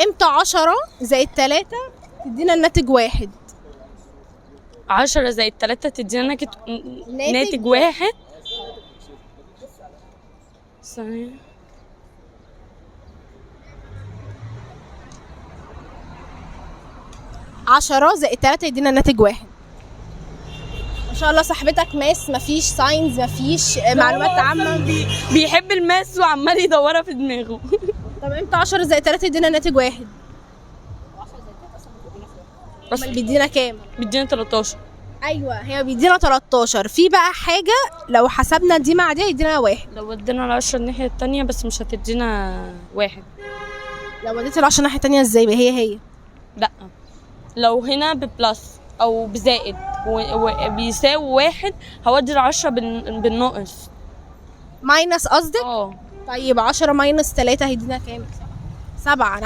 امتى 10 زائد 3 تدينا الناتج 1؟ 10 زائد 3 تدينا ناتج 1. ثانية. 10 زائد 3 يدينا الناتج 1. ما شاء الله صاحبتك ماس، مفيش ساينز، مفيش معلومات عامة. بيحب الماس وعمال يدورها في دماغه. طب امتى 10 زائد 3 يدينا الناتج 1؟ امال بيدينا كام؟ بيدينا 13. ايوه هي بيدينا 13. في بقى حاجة لو حسبنا دي مع دي يدينا 1. لو ودينا 10 الناحية التانية بس مش هتدينا 1. لو وديت ال10 الناحية التانية ازاي؟ هي لا، لو هنا ببلس او بزائد وبيساوي 1 هودي 10 بالناقص. ماينس قصدك؟ طيب 10 ماينس 3 هيدينا كام؟ 7.